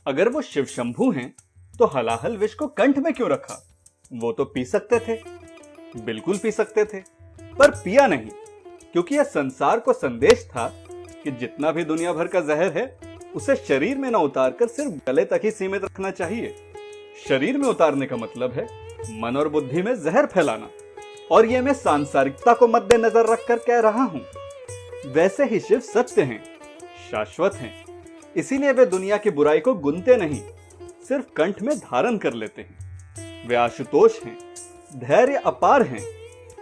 अगर वो शिव शंभू हैं तो हलाहल विष को कंठ में क्यों रखा? वो तो पी सकते थे, बिल्कुल पी सकते थे, पर पिया नहीं, क्योंकि यह संसार को संदेश था कि जितना भी दुनिया भर का जहर है उसे शरीर में न उतारकर सिर्फ गले तक ही सीमित रखना चाहिए। शरीर में उतारने का मतलब है मन और बुद्धि में जहर फैलाना, और यह मैं सांसारिकता को मद्देनजर रखकर कह रहा हूं। वैसे ही शिव सत्य हैं, शाश्वत हैं, इसीलिए वे दुनिया की बुराई को गुनते नहीं, सिर्फ कंठ में धारण कर लेते हैं। वे आशुतोष हैं, धैर्य अपार हैं,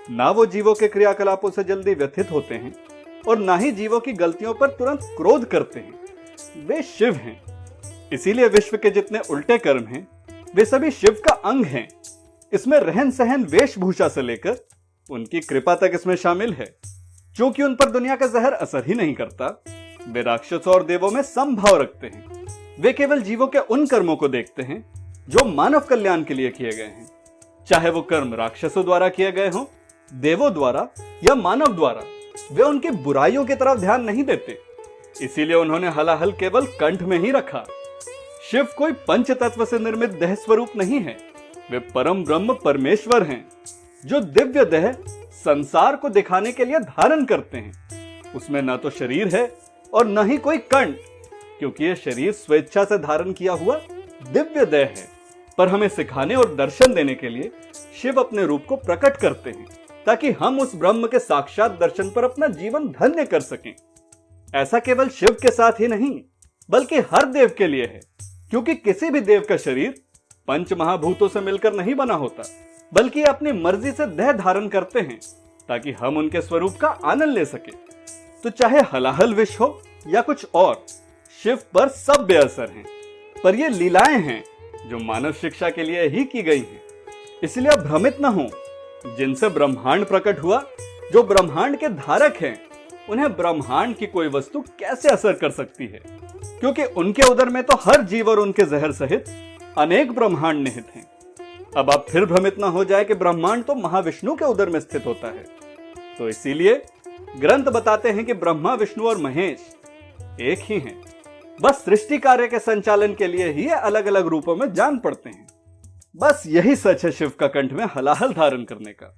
ना वो जीवों के क्रियाकलापों से जल्दी व्यथित होते हैं और ना ही जीवों की गलतियों पर तुरंत क्रोध करते हैं। वे शिव हैं, इसीलिए विश्व के जितने उल्टे कर्म हैं वे सभी शिव का अंग हैं। इसमें रहन सहन वेशभूषा से लेकर उनकी कृपा तक इसमें शामिल है। क्योंकि उन पर दुनिया का जहर असर ही नहीं करता, वे राक्षसों और देवों में समभाव रखते हैं। वे केवल जीवों के उन कर्मों को देखते हैं जो मानव कल्याण के लिए किए गए हैं, चाहे वो कर्म राक्षसों द्वारा किए गए हों, देवों द्वारा या मानव द्वारा। वे उनकी बुराइयों की तरफ ध्यान नहीं देते, इसीलिए उन्होंने हलाहल केवल कंठ में ही रखा। शिव कोई पंच तत्व से निर्मित देह स्वरूप नहीं है, वे परम ब्रह्म परमेश्वर हैं, जो दिव्य देह संसार को दिखाने के लिए धारण करते हैं। उसमें ना तो शरीर है और न ही कोई कंठ, क्योंकि यह शरीर स्वेच्छा से धारण किया हुआ दिव्य देह है। पर हमें सिखाने और दर्शन देने के लिए शिव अपने रूप को प्रकट करते हैं, ताकि हम उस ब्रह्म के साक्षात दर्शन पर अपना जीवन धन्य कर सकें। ऐसा केवल शिव के साथ ही नहीं, बल्कि हर देव के लिए है, क्योंकि किसी भी देव का शरीर पंच महाभूतों से मिलकर नहीं बना होता, बल्कि अपनी मर्जी से देह धारण करते हैं ताकि हम उनके स्वरूप का आनंद ले सके। तो चाहे हलाहल विष हो या कुछ और, शिव पर सब बेअसर हैं। पर ये लीलाएं हैं जो मानव शिक्षा के लिए ही की गई हैं। इसलिए आप भ्रमित न हो। जिनसे ब्रह्मांड प्रकट हुआ, जो ब्रह्मांड के धारक हैं, उन्हें ब्रह्मांड की कोई वस्तु कैसे असर कर सकती है? क्योंकि उनके उदर में तो हर जीव और उनके जहर सहित अनेक ब्रह्मांड निहित हैं। अब आप फिर भ्रमित ना हो जाए कि ब्रह्मांड तो महाविष्णु के उदर में स्थित होता है। तो इसीलिए ग्रंथ बताते हैं कि ब्रह्मा, विष्णु और महेश एक ही हैं। बस सृष्टि कार्य के संचालन के लिए ही अलग अलग रूपों में जान पड़ते हैं। बस यही सच है शिव का कंठ में हलाहल धारण करने का।